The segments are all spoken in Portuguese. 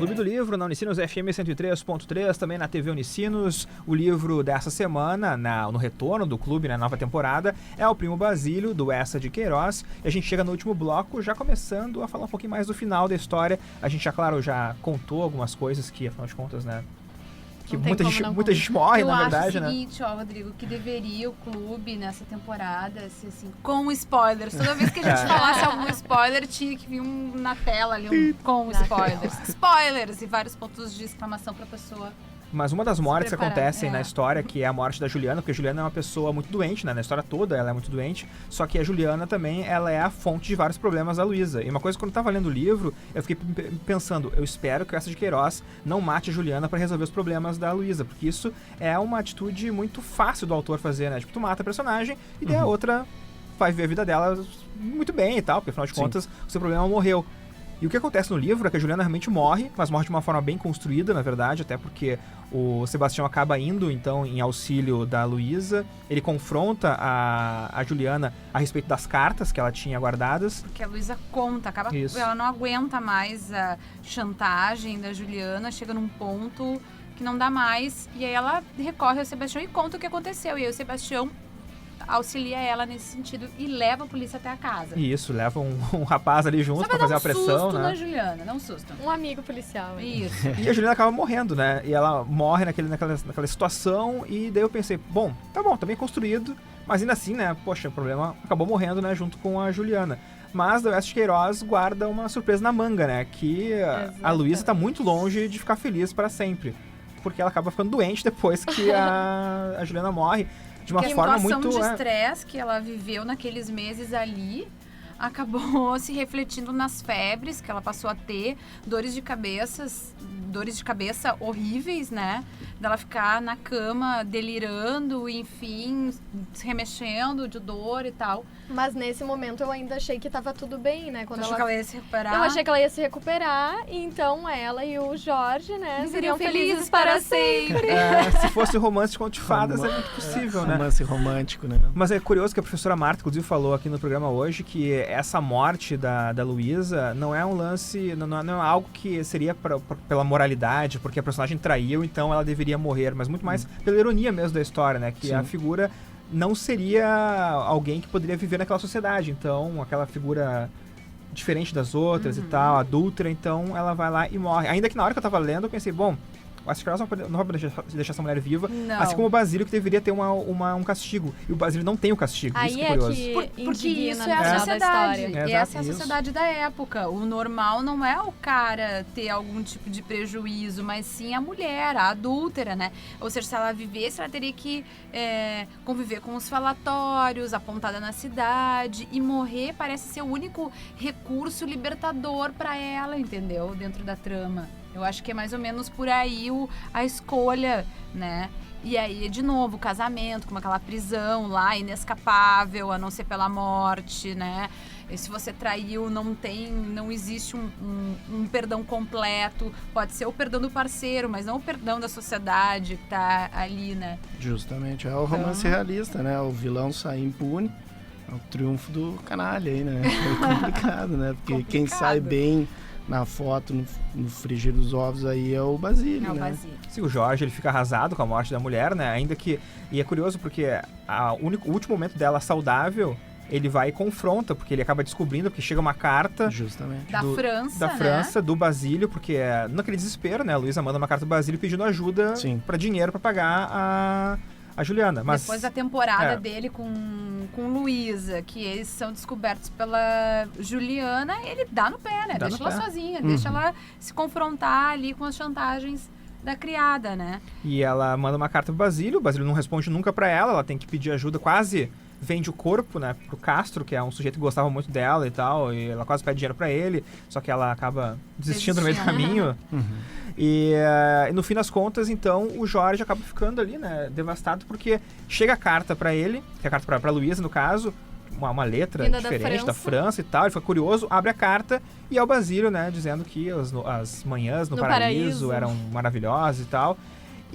Clube do Livro, na Unicinos FM 103.3, também na TV Unicinos. O livro dessa semana, no retorno do clube, na nova temporada, é O Primo Basílio, do Eça de Queiroz. E a gente chega no último bloco, já começando a falar um pouquinho mais do final da história. A gente, já contou algumas coisas que, afinal de contas, né? Que muita gente morre, na verdade, né? Eu acho o seguinte, Rodrigo, que deveria o clube, nessa temporada, ser assim, com spoilers. Toda vez que a gente falasse algum spoiler, tinha que vir na tela ali, com spoilers. Spoilers! E vários pontos de exclamação pra pessoa. Mas uma das mortes que acontecem na história, que é a morte da Juliana, porque a Juliana é uma pessoa muito doente, né? Na história toda ela é muito doente, só que a Juliana também, ela é a fonte de vários problemas da Luísa. E uma coisa, quando eu tava lendo o livro, eu fiquei pensando, eu espero que o Eça de Queiroz não mate a Juliana pra resolver os problemas da Luísa, porque isso é uma atitude muito fácil do autor fazer, né? Tipo, tu mata a personagem e daí a outra vai viver a vida dela muito bem e tal, porque afinal de contas o seu problema morreu. E o que acontece no livro é que a Juliana realmente morre, mas morre de uma forma bem construída, na verdade, até porque o Sebastião acaba indo, então, em auxílio da Luísa. Ele confronta a Juliana a respeito das cartas que ela tinha guardadas. Porque a Luísa conta, ela não aguenta mais a chantagem da Juliana, chega num ponto que não dá mais, e aí ela recorre ao Sebastião e conta o que aconteceu. E aí o Sebastião auxilia ela nesse sentido e leva a polícia até a casa. Isso, leva um rapaz ali junto pra fazer a pressão, né? Susto na Juliana, não um susto. Um amigo policial. Isso. E a Juliana acaba morrendo, né? E ela morre naquela situação, e daí eu pensei, bom, tá bem construído, mas ainda assim, né, poxa, o problema acabou morrendo, né, junto com a Juliana. Mas o Eça de Queiroz guarda uma surpresa na manga, né, que a Luísa tá muito longe de ficar feliz para sempre, porque ela acaba ficando doente depois que a Juliana morre. De uma forma muito... A situação de estresse que ela viveu naqueles meses ali acabou se refletindo nas febres que ela passou a ter, dores de cabeça horríveis, né? Dela ficar na cama delirando, enfim, se remexendo de dor e tal. Mas nesse momento eu ainda achei que tava tudo bem, né? Quando achou que ela ia se recuperar? Eu achei que ela ia se recuperar, e então ela e o Jorge, né, seriam felizes para sempre. Se fosse romance de conto de fadas, é muito possível, né? Romance romântico, né? Mas é curioso que a professora Marta, inclusive, falou aqui no programa hoje que essa morte da Luísa não é um lance, não é algo que seria pela moralidade, porque a personagem traiu, então ela deveria morrer, mas muito mais pela ironia mesmo da história, né? Que a figura não seria alguém que poderia viver naquela sociedade, então aquela figura diferente das outras e tal, adúltera, então ela vai lá e morre. Ainda que na hora que eu tava lendo, eu pensei, bom, acho que ela não vai deixar essa mulher viva, assim como o Basílio, que deveria ter um castigo. E o Basílio não tem o castigo, aí isso que é curioso. Porque isso é a sociedade. E essa é a sociedade da época. O normal não é o cara ter algum tipo de prejuízo, mas sim a mulher, a adúltera, né? Ou seja, se ela vivesse, ela teria que conviver com os falatórios, apontada na cidade, e morrer parece ser o único recurso libertador pra ela, entendeu? Dentro da trama. Eu acho que é mais ou menos por aí a escolha, né? E aí, de novo, o casamento, com aquela prisão lá, inescapável, a não ser pela morte, né? E se você traiu, não existe um perdão completo. Pode ser o perdão do parceiro, mas não o perdão da sociedade que tá ali, né? Justamente, é o romance realista, né? O vilão sai impune, é o triunfo do canalha aí, né? É complicado, né? Porque quem sai bem na foto, no frigir dos ovos aí é o Basílio, né? Basílio. Sim, o Jorge, ele fica arrasado com a morte da mulher, né? Ainda que... E é curioso porque o último momento dela saudável, ele vai e confronta, porque ele acaba descobrindo, porque chega uma carta... Justamente. Da França, né? Do Basílio, porque naquele desespero, né? A Luísa manda uma carta do Basílio pedindo ajuda para dinheiro para pagar a Juliana. Mas, depois da temporada dele com Luísa, que eles são descobertos pela Juliana, ele dá no pé, né? Deixa ela sozinha, deixa ela se confrontar ali com as chantagens da criada, né? E ela manda uma carta pro Basílio, o Basílio não responde nunca pra ela tem que pedir ajuda, quase vende o corpo, né, pro Castro, que é um sujeito que gostava muito dela e tal, e ela quase pede dinheiro pra ele, só que ela acaba desistindo no meio do caminho. E no fim das contas, então, o Jorge acaba ficando ali, né, devastado, porque chega a carta pra ele, que é a carta pra Luísa, no caso, uma letra diferente da França e tal, ele fica curioso, abre a carta e é o Basílio, né, dizendo que as manhãs no paraíso eram maravilhosas e tal.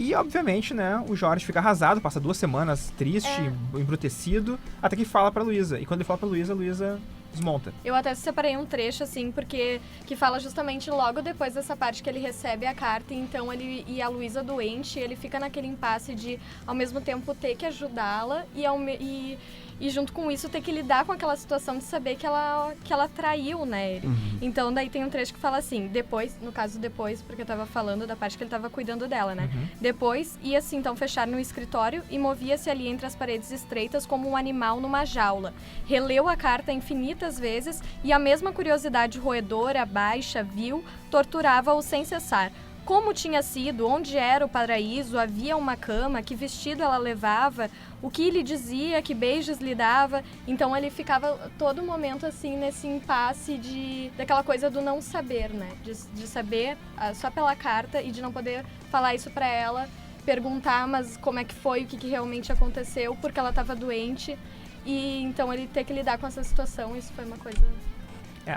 E, obviamente, né, o Jorge fica arrasado, passa 2 semanas triste, embrutecido, até que fala pra Luísa. E quando ele fala pra Luísa, a Luísa desmonta. Eu até separei um trecho, assim, porque que fala justamente logo depois dessa parte que ele recebe a carta, então ele e a Luísa doente, ele fica naquele impasse de, ao mesmo tempo, ter que ajudá-la e junto com isso ter que lidar com aquela situação de saber que ela traiu, né, ele. Então daí tem um trecho que fala assim, depois, no caso depois, porque eu tava falando da parte que ele tava cuidando dela, né. Depois ia-se então fechar no escritório e movia-se ali entre as paredes estreitas como um animal numa jaula. Releu a carta infinitas vezes e a mesma curiosidade roedora, baixa, vil, torturava-o sem cessar. Como tinha sido, onde era o paraíso, havia uma cama, que vestido ela levava, o que lhe dizia, que beijos lhe dava. Então ele ficava todo momento assim nesse impasse daquela coisa do não saber, né? De saber só pela carta e de não poder falar isso pra ela, perguntar mas como é que foi, o que realmente aconteceu, porque ela estava doente. E então ele ter que lidar com essa situação, isso foi uma coisa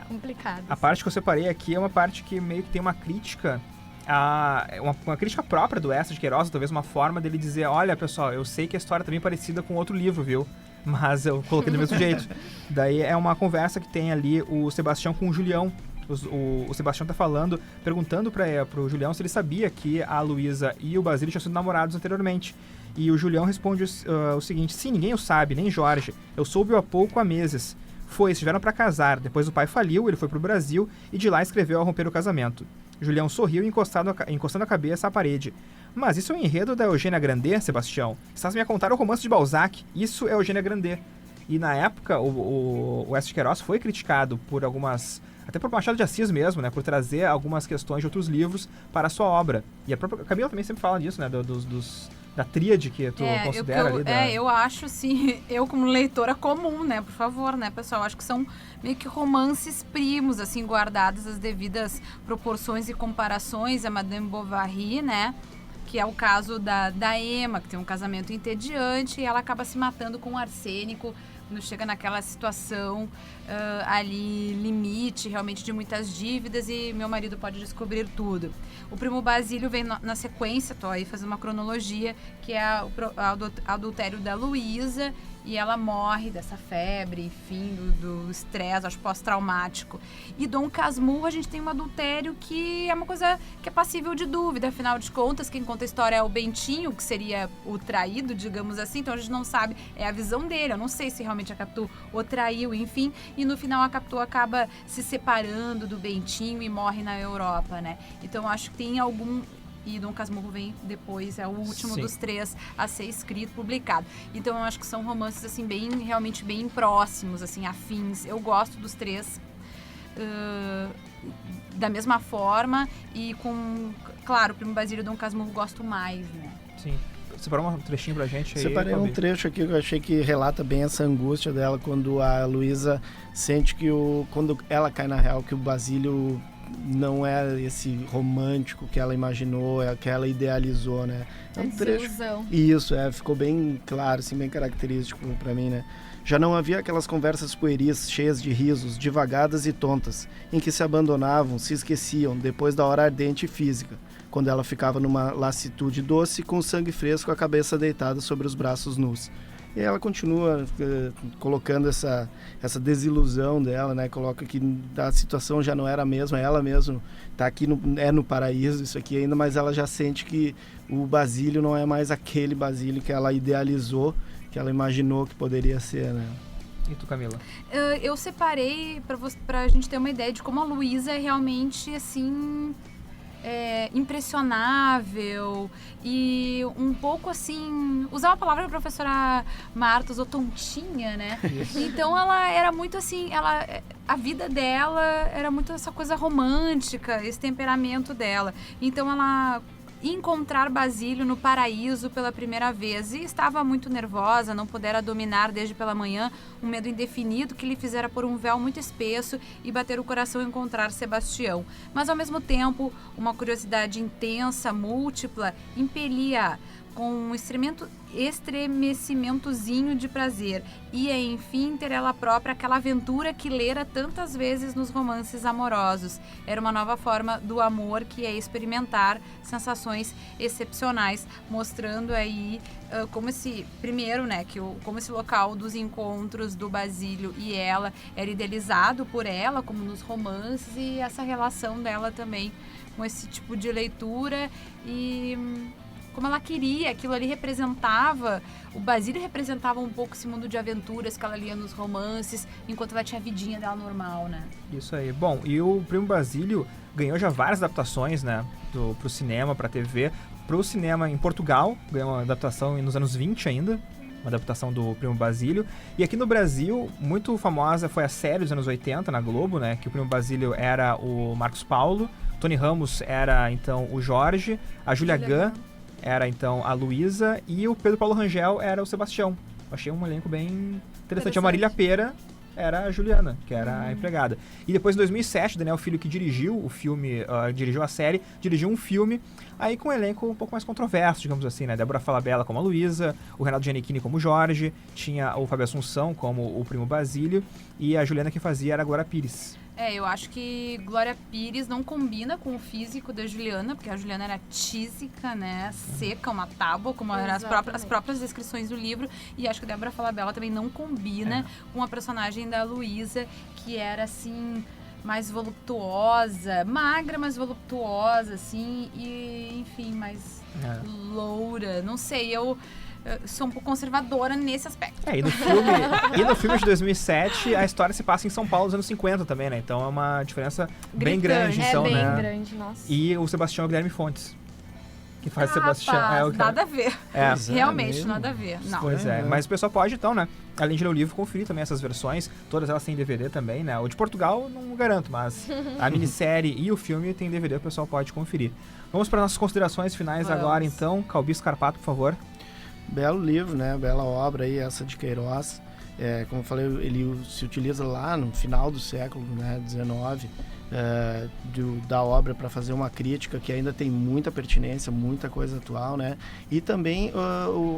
complicada. A parte que eu separei aqui é uma parte que meio que tem uma crítica, uma crítica própria do Eça de Queiroz, talvez uma forma dele dizer, olha pessoal, eu sei que a história tá bem parecida com outro livro, viu? Mas eu coloquei do mesmo jeito. Daí é uma conversa que tem ali o Sebastião com o Julião. O Sebastião tá perguntando pro Julião se ele sabia que a Luísa e o Basílio tinham sido namorados anteriormente. E o Julião responde o seguinte, sim, ninguém o sabe, nem Jorge. Eu soube há pouco, há meses. Estiveram para casar, depois o pai faliu, ele foi pro Brasil e de lá escreveu a romper o casamento. Julião sorriu encostando a cabeça à parede. Mas isso é um enredo da Eugênia Grandet, Sebastião? Estás me a contar o romance de Balzac. Isso é Eugênia Grandet. E na época, o Eça de Queiroz foi criticado por algumas... até por Machado de Assis mesmo, né? Por trazer algumas questões de outros livros para a sua obra. E a própria Camila também sempre fala disso, né? Da tríade que tu considera ali. Eu acho, sim, eu como leitora comum, né? Por favor, né, pessoal? Acho que são meio que romances primos, assim, guardados as devidas proporções e comparações. A Madame Bovary, né? Que é o caso da Emma, que tem um casamento entediante e ela acaba se matando com arsênico quando chega naquela situação ali, limite realmente de muitas dívidas e meu marido pode descobrir tudo. O Primo Basílio vem na sequência, tô aí fazendo uma cronologia, que é o adultério da Luísa e ela morre dessa febre, enfim, do estresse, acho pós-traumático. E Dom Casmurro, a gente tem um adultério que é uma coisa que é passível de dúvida, afinal de contas, quem conta a história é o Bentinho, que seria o traído, digamos assim, então a gente não sabe, é a visão dele, eu não sei se realmente a Capitu o traiu, enfim, e no final a Capitu acaba se separando do Bentinho e morre na Europa, né? Então eu acho que tem algum... E Dom Casmurro vem depois, é o último dos 3 a ser escrito, publicado. Então eu acho que são romances assim realmente bem próximos, assim, afins. Eu gosto dos 3 da mesma forma e com, claro, o Primo Basílio e Dom Casmurro gosto mais, né? Sim. Separou um trechinho pra gente aí? Separei um trecho aqui que eu achei que relata bem essa angústia dela quando a Luísa sente que quando ela cai na real que o Basílio não é esse romântico que ela imaginou, que ela idealizou, né? É um trecho. Isso, ficou bem claro, assim, bem característico pra mim, né? Já não havia aquelas conversas pueris, cheias de risos, divagadas e tontas, em que se abandonavam, se esqueciam, depois da hora ardente e física, quando ela ficava numa lassitude doce, com sangue fresco, a cabeça deitada sobre os braços nus. E ela continua colocando essa desilusão dela, né? Coloca que a situação já não era a mesma, ela mesma está aqui no paraíso, isso aqui ainda, mas ela já sente que o Basílio não é mais aquele Basílio que ela idealizou, que ela imaginou que poderia ser, né? E tu, Camila? Eu separei pra gente ter uma ideia de como a Luísa é realmente, assim... impressionável e um pouco assim, usar uma palavra da professora Marta, usou tontinha, né? Isso. Então ela era muito assim, a vida dela era muito essa coisa romântica, esse temperamento dela. Então ela encontrar Basílio no paraíso pela primeira vez e estava muito nervosa, não pudera dominar desde pela manhã um medo indefinido que lhe fizera pôr um véu muito espesso e bater o coração encontrar Sebastião. Mas ao mesmo tempo, uma curiosidade intensa, múltipla, impelia com um estremecimentozinho de prazer, ia enfim ter ela própria aquela aventura que lera tantas vezes nos romances amorosos. Era uma nova forma do amor, que é experimentar sensações excepcionais, mostrando aí como esse, primeiro, né, como esse local dos encontros do Basílio e ela era idealizado por ela, como nos romances, e essa relação dela também com esse tipo de leitura e como ela queria, aquilo ali representava, o Basílio representava um pouco esse mundo de aventuras que ela lia nos romances, enquanto ela tinha a vidinha dela normal, né? Isso aí. Bom, e o Primo Basílio ganhou já várias adaptações, né, pro cinema, pra TV. Pro cinema em Portugal, ganhou uma adaptação nos anos 20 ainda, uma adaptação do Primo Basílio. E aqui no Brasil, muito famosa foi a série dos anos 80 na Globo, né, que o Primo Basílio era o Marcos Paulo, Tony Ramos era, então, o Jorge, a Júlia Gant era, então, a Luísa e o Pedro Paulo Rangel era o Sebastião. Achei um elenco bem interessante. A Marília Pêra era a Juliana, que era a empregada. E depois, em 2007, Daniel Filho, que dirigiu o filme, dirigiu a série, dirigiu um filme, aí com um elenco um pouco mais controverso, digamos assim, né? Débora Falabella como a Luísa, o Renato Giannichini como o Jorge, tinha o Fábio Assunção como o Primo Basílio, e a Juliana que fazia era a Glória Pires. Eu acho que Glória Pires não combina com o físico da Juliana, porque a Juliana era tísica, né, seca, uma tábua, como eram as próprias descrições do livro, e acho que a Débora Falabella também não combina com a personagem da Luísa, que era, assim, mais voluptuosa, magra, mas voluptuosa, assim, e, enfim, mais loura, não sei, eu sou um pouco conservadora nesse aspecto. E no filme de 2007, a história se passa em São Paulo nos anos 50 também, né? Então é uma diferença bem grande, então, bem né? grande, nossa. E o Sebastião Guilherme Fontes, que faz Sebastião. Nada a ver. Realmente, nada a ver. Não. Pois é, mas o pessoal pode, então, né? Além de ler o livro, conferir também essas versões. Todas elas têm DVD também, né? O de Portugal, não garanto, mas a minissérie e o filme tem DVD, o pessoal pode conferir. Vamos para nossas considerações finais agora, então. Calbi Scarpato, por favor. Belo livro, né? Bela obra aí, essa de Queiroz. Como eu falei, ele se utiliza lá no final do século, né, 19, da obra para fazer uma crítica que ainda tem muita pertinência, muita coisa atual, né? E também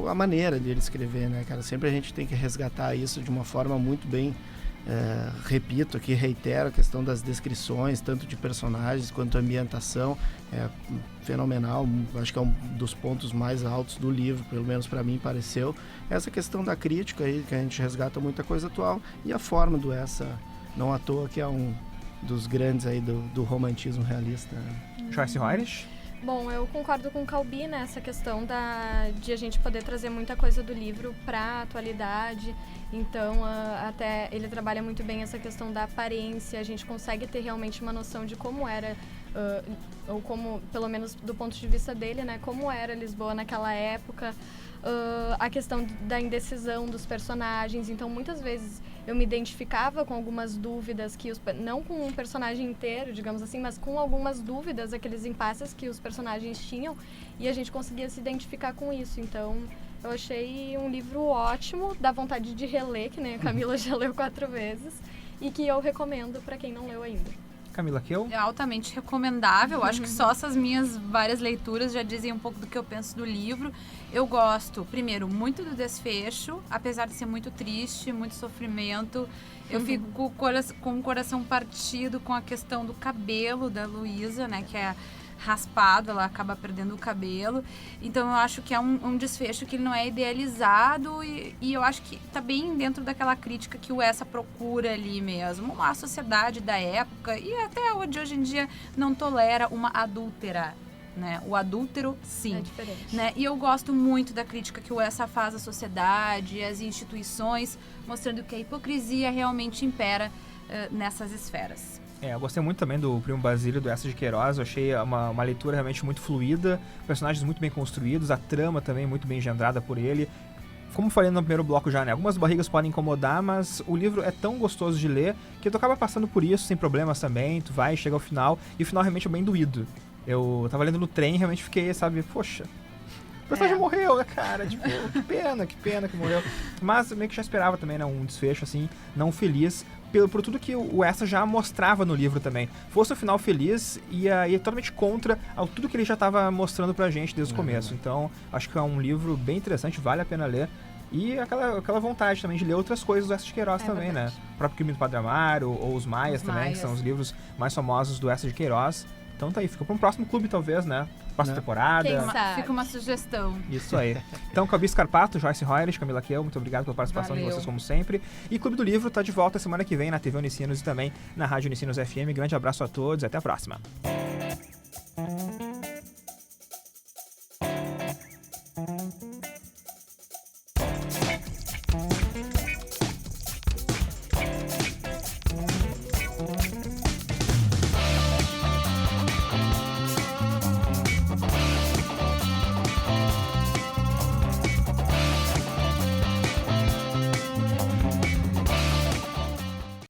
a maneira dele escrever, né, cara? Sempre a gente tem que resgatar isso de uma forma muito bem... repito aqui, reitero a questão das descrições, tanto de personagens quanto ambientação, é fenomenal, acho que é um dos pontos mais altos do livro, pelo menos para mim pareceu, essa questão da crítica aí, que a gente resgata muita coisa atual, e a forma do Essa, não à toa que é um dos grandes aí do romantismo realista. Joyce Huyrish? Bom, eu concordo com o Calbi nessa questão de a gente poder trazer muita coisa do livro para a atualidade. Então, até ele trabalha muito bem essa questão da aparência. A gente consegue ter realmente uma noção de como era, ou como, pelo menos do ponto de vista dele, né, como era Lisboa naquela época. A questão da indecisão dos personagens. Então, muitas vezes eu me identificava com algumas dúvidas não com um personagem inteiro, digamos assim, mas com algumas dúvidas, aqueles impasses que os personagens tinham, e a gente conseguia se identificar com isso. Então, eu achei um livro ótimo, dá vontade de reler, que nem a Camila já leu 4 vezes, e que eu recomendo para quem não leu ainda. Camila Kiel? É altamente recomendável. Acho que só essas minhas várias leituras já dizem um pouco do que eu penso do livro. Eu gosto, primeiro, muito do desfecho, apesar de ser muito triste, muito sofrimento. Eu fico com o coração partido com a questão do cabelo da Luísa, né, que é raspado, ela acaba perdendo o cabelo. Então eu acho que é um desfecho que ele não é idealizado e eu acho que tá bem dentro daquela crítica que o Essa procura ali mesmo. A sociedade da época e até hoje em dia não tolera uma adúltera, né? O adúltero, sim. É diferente. Né? E eu gosto muito da crítica que o Essa faz à sociedade, às instituições, mostrando que a hipocrisia realmente impera nessas esferas. Eu gostei muito também do Primo Basílio, do Essa de Queiroz. Eu achei uma leitura realmente muito fluida, personagens muito bem construídos, a trama também muito bem engendrada por ele. Como falei no primeiro bloco já, né? Algumas barrigas podem incomodar, mas o livro é tão gostoso de ler que tu acaba passando por isso sem problemas também, tu vai, chega ao final, e o final realmente é bem doído. Eu tava lendo no trem e realmente fiquei, sabe, poxa, o personagem morreu, né, cara? Tipo, que pena que morreu. Mas meio que já esperava também, né, um desfecho, assim, não feliz. por tudo que o Essa já mostrava no livro também. Fosse o final feliz, ia totalmente contra tudo que ele já estava mostrando pra gente desde o começo. Então, acho que é um livro bem interessante, vale a pena ler. E aquela vontade também de ler outras coisas do Eça de Queiroz também, verdade. né? O próprio Crime do Padre Amaro, ou Os Maias também, que são os livros mais famosos do Eça de Queiroz. Então tá aí, fica pra um próximo clube talvez, né? Próxima temporada. Quem sabe? Fica uma sugestão. Isso aí. Então, Calbi Scarpato, Joyce Roerich, Camila Kiel, muito obrigado pela participação de vocês como sempre. E Clube do Livro tá de volta semana que vem na TV Unicinos e também na Rádio Unicinos FM. Grande abraço a todos e até a próxima.